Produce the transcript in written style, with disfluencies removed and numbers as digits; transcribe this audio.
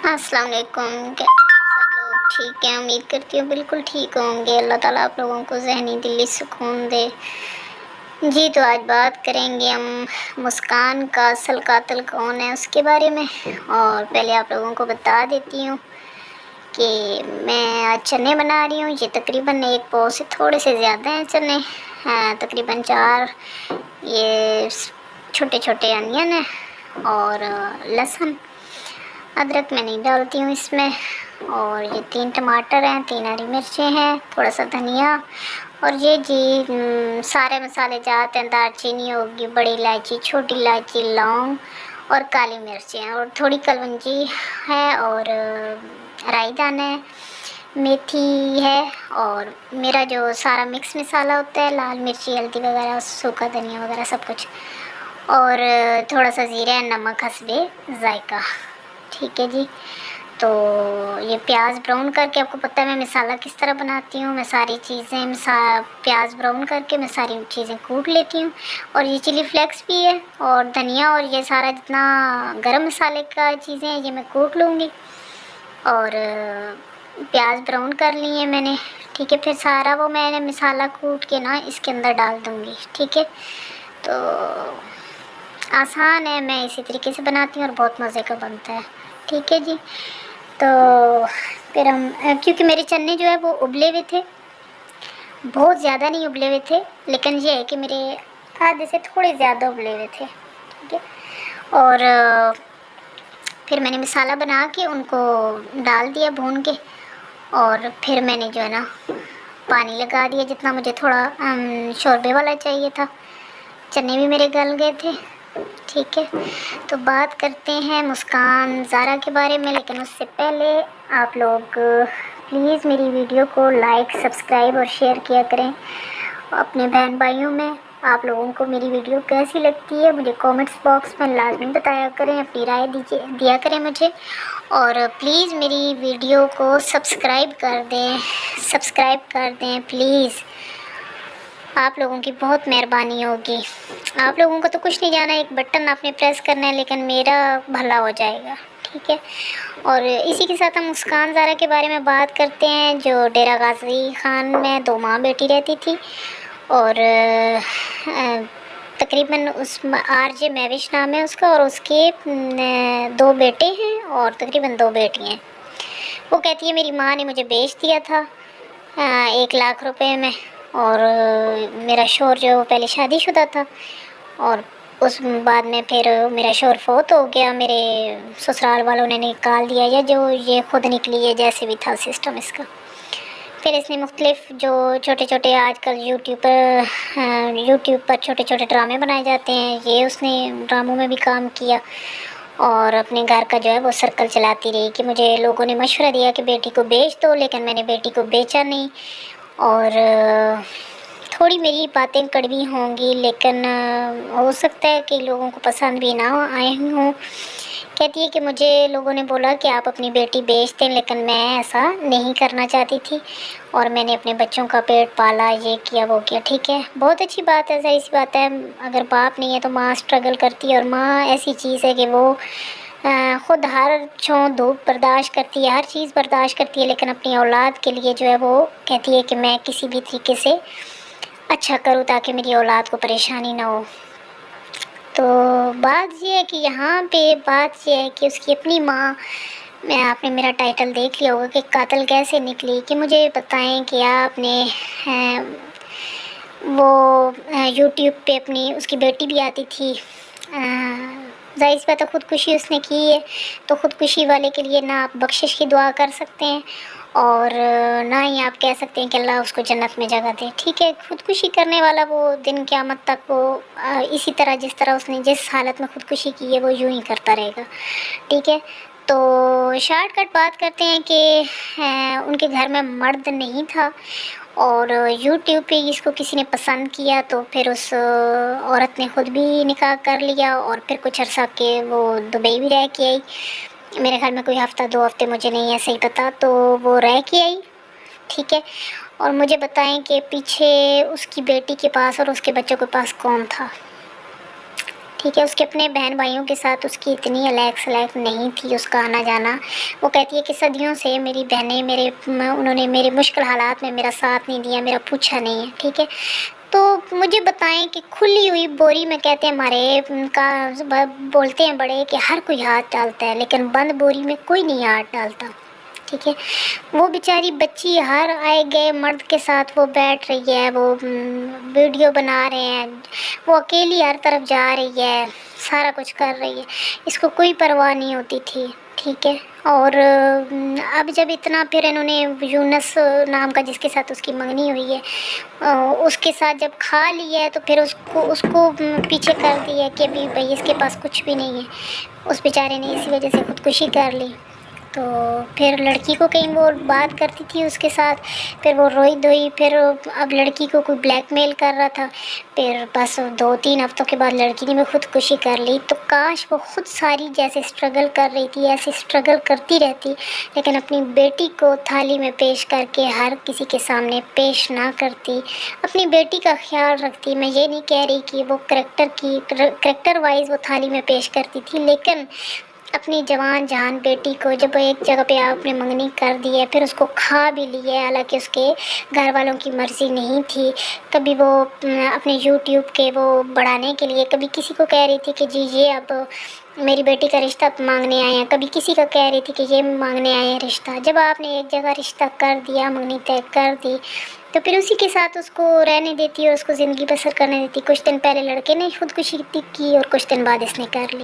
अस्सलाम वालेकुम। कैसे हैं सब लोग? ठीक हैं, उम्मीद करती हूँ बिल्कुल ठीक होंगे। अल्लाह ताला आप लोगों को ज़हनी दिली सुकून दे। जी, तो आज बात करेंगे हम मुस्कान का असल कातिल कौन है उसके बारे में। और पहले आप लोगों को बता देती हूँ कि मैं आज चने बना रही हूँ। ये तकरीबन एक पाव से थोड़े से ज़्यादा हैं चने, तकरीबन 4 ये छोटे छोटे अनियन है और लहसुन, अदरक मैं नहीं डालती हूँ इसमें। और ये 3 टमाटर हैं, 3 हरी मिर्चें हैं, थोड़ा सा धनिया। और ये जी सारे मसाले जाते हैं, दालचीनी होगी, बड़ी इलायची, छोटी इलायची, लौंग और काली मिर्चें और थोड़ी कलवंजी है और राई दाना है, मेथी है और मेरा जो सारा मिक्स मसाला होता है, लाल मिर्ची, हल्दी वगैरह, सूखा धनिया वगैरह सब कुछ, और थोड़ा सा ज़ीरा, नमक हस्बे ज़ायका। ठीक है जी। तो ये प्याज ब्राउन करके, आपको पता है मैं मसाला किस तरह बनाती हूँ, मैं सारी चीज़ें प्याज ब्राउन करके मैं सारी चीज़ें कूट लेती हूँ। और ये चिली फ्लेक्स भी है और धनिया और ये सारा जितना गरम मसाले का चीज़ें हैं ये मैं कूट लूँगी। और प्याज ब्राउन कर लिए मैंने, ठीक है। फिर सारा वो मैंने मसाला कूट के ना इसके अंदर डाल दूँगी, ठीक है। तो आसान है, मैं इसी तरीके से बनाती हूँ और बहुत मज़े का बनता है, ठीक है जी। तो फिर हम क्योंकि मेरे चने जो है वो उबले हुए थे, बहुत ज़्यादा नहीं उबले हुए थे, लेकिन ये है कि मेरे आधे से थोड़े ज़्यादा उबले हुए थे, ठीक है। और फिर मैंने मसाला बना के उनको डाल दिया भून के, और फिर मैंने जो है ना पानी लगा दिया जितना मुझे थोड़ा शोरबे वाला चाहिए था। चने भी मेरे गल गए थे, ठीक है। तो बात करते हैं मुस्कान ज़ारा के बारे में, लेकिन उससे पहले आप लोग प्लीज़ मेरी वीडियो को लाइक, सब्सक्राइब और शेयर किया करें अपने बहन भाइयों में। आप लोगों को मेरी वीडियो कैसी लगती है मुझे कमेंट्स बॉक्स में लाजमी बताया करें, अपनी राय दिया करें मुझे। और प्लीज़ मेरी वीडियो को सब्सक्राइब कर दें प्लीज़। आप लोगों की बहुत मेहरबानी होगी। आप लोगों को तो कुछ नहीं जाना, एक बटन आपने प्रेस करना है, लेकिन मेरा भला हो जाएगा, ठीक है। और इसी के साथ हम मुस्कान ज़ारा के बारे में बात करते हैं, जो डेरा गाजी खान में 2 माँ बेटी रहती थी। और तकरीबन उस आरजे महविश नाम है उसका, और उसके 2 बेटे हैं और तकरीबन 2 बेटियाँ हैं। वो कहती है मेरी माँ ने मुझे बेच दिया था 1 लाख रुपए में, और मेरा शौहर जो पहले शादीशुदा था, और उस बाद में फिर मेरा शौहर फोत हो गया, मेरे ससुराल वालों ने निकाल दिया, या जो ये खुद निकली है, जैसे भी था सिस्टम इसका। फिर इसने मुख्तलिफ जो छोटे छोटे आजकल यूट्यूब पर छोटे छोटे ड्रामे बनाए जाते हैं, ये उसने ड्रामों में भी काम किया और अपने घर का जो है वो सर्कल चलाती रही कि मुझे लोगों ने मशवरा दिया कि बेटी को बेच दो, लेकिन मैंने बेटी को बेचा नहीं। और थोड़ी मेरी बातें कड़वी होंगी, लेकिन हो सकता है कि लोगों को पसंद भी ना आए हों। कहती है कि मुझे लोगों ने बोला कि आप अपनी बेटी बेच दें, लेकिन मैं ऐसा नहीं करना चाहती थी और मैंने अपने बच्चों का पेट पाला, ये किया वो किया, ठीक है। बहुत अच्छी बात है, सही सी बात है। अगर बाप नहीं है तो माँ स्ट्रगल करती है, और माँ ऐसी चीज़ है कि वो ख़ुद हर छाँव धूप बर्दाश्त करती है, हर चीज़ बर्दाश्त करती है, लेकिन अपनी औलाद के लिए जो है वो कहती है कि मैं किसी भी तरीके से अच्छा करूँ ताकि मेरी औलाद को परेशानी ना हो। तो बात ये है कि यहाँ पे बात ये है कि उसकी अपनी माँ, मैं आपने मेरा टाइटल देख लिया होगा कि कातिल कैसे निकली, कि मुझे बताएं कि आपने वो यूट्यूब पे अपनी उसकी बेटी भी आती थी, ज़ाहिर सी बात है खुदकुशी उसने की है, तो खुदकुशी वाले के लिए ना आप बख्शिश की दुआ कर सकते हैं और ना ही आप कह सकते हैं कि अल्लाह उसको जन्नत में जगह दे, ठीक है। खुदकुशी करने वाला वो दिन क़यामत तक वो इसी तरह जिस तरह उसने जिस हालत में खुदकुशी की है वो यूँ ही करता रहेगा, ठीक है। तो शॉर्टकट बात करते हैं कि उनके घर में मर्द नहीं था, और यूट्यूब पे इसको किसी ने पसंद किया तो फिर उस औरत ने ख़ुद भी निकाह कर लिया, और फिर कुछ अर्सा के वो दुबई भी रह के आई। मेरे ख्याल में कोई हफ़्ता 2 हफ़्ते, मुझे नहीं है सही पता, तो वो रह के आई, ठीक है। और मुझे बताएं कि पीछे उसकी बेटी के पास और उसके बच्चों के पास कौन था, ٹھیک ہے، اس کے اپنے بہن بھائیوں کے ساتھ اس کی اتنی الیک سلیک نہیں تھی اس کا آنا جانا۔ وہ کہتی ہے کہ صدیوں سے میری بہنیں انہوں نے میرے مشکل حالات میں میرا ساتھ نہیں دیا، میرا پوچھا نہیں ہے، ٹھیک ہے۔ تو مجھے بتائیں کہ کھلی ہوئی بوری میں کہتے ہیں بولتے ہیں بڑے کہ ہر کوئی ہاتھ ڈالتا ہے، لیکن بند بوری میں کوئی نہیں ہاتھ ڈالتا، ٹھیک ہے۔ وہ بیچاری بچی ہر آئے گئے مرد کے ساتھ وہ بیٹھ رہی ہے، وہ ویڈیو بنا رہے ہیں، وہ اکیلی ہر طرف جا رہی ہے، سارا کچھ کر رہی ہے، اس کو کوئی پرواہ نہیں ہوتی تھی، ٹھیک ہے۔ اور اب جب اتنا پھر انہوں نے یونس نام کا جس کے ساتھ اس کی منگنی ہوئی ہے اس کے ساتھ جب کھا لیا ہے تو پھر اس کو پیچھے کر دیا ہے کہ ابھی بھائی اس کے پاس کچھ بھی نہیں ہے، اس بیچارے نے اسی وجہ سے خودکشی کر لی۔ تو پھر لڑکی کو کہیں وہ بات کرتی تھی اس کے ساتھ، پھر وہ روئی دھوئی، پھر اب لڑکی کو کوئی بلیک میل کر رہا تھا، پھر بس 2-3 ہفتوں کے بعد لڑکی نے بھی خودکشی کر لی۔ تو کاش وہ خود ساری جیسے اسٹرگل کر رہی تھی ایسے اسٹرگل کرتی رہتی، لیکن اپنی بیٹی کو تھالی میں پیش کر کے ہر کسی کے سامنے پیش نہ کرتی، اپنی بیٹی کا خیال رکھتی۔ میں یہ نہیں کہہ رہی کہ وہ کریکٹر وائز وہ تھالی میں پیش کرتی تھی، لیکن اپنی جوان جہان بیٹی کو جب ایک جگہ پہ آپ نے منگنی کر دی ہے، پھر اس کو کھا بھی لی ہے، حالانکہ اس کے گھر والوں کی مرضی نہیں تھی۔ کبھی وہ اپنے یوٹیوب کے وہ بڑھانے کے لیے کبھی کسی کو کہہ رہی تھی کہ جی یہ اب میری بیٹی کا رشتہ مانگنے آئے ہیں، کبھی کسی کا کہہ رہی تھی کہ یہ مانگنے آئے ہیں رشتہ۔ جب آپ نے ایک جگہ رشتہ کر دیا، منگنی طے کر دی، تو پھر اسی کے ساتھ اس کو رہنے دیتی اور اس کو زندگی بسر کرنے دیتی۔ کچھ دن پہلے لڑکے نے خودکشی کی اور کچھ دن بعد اس نے کر لی۔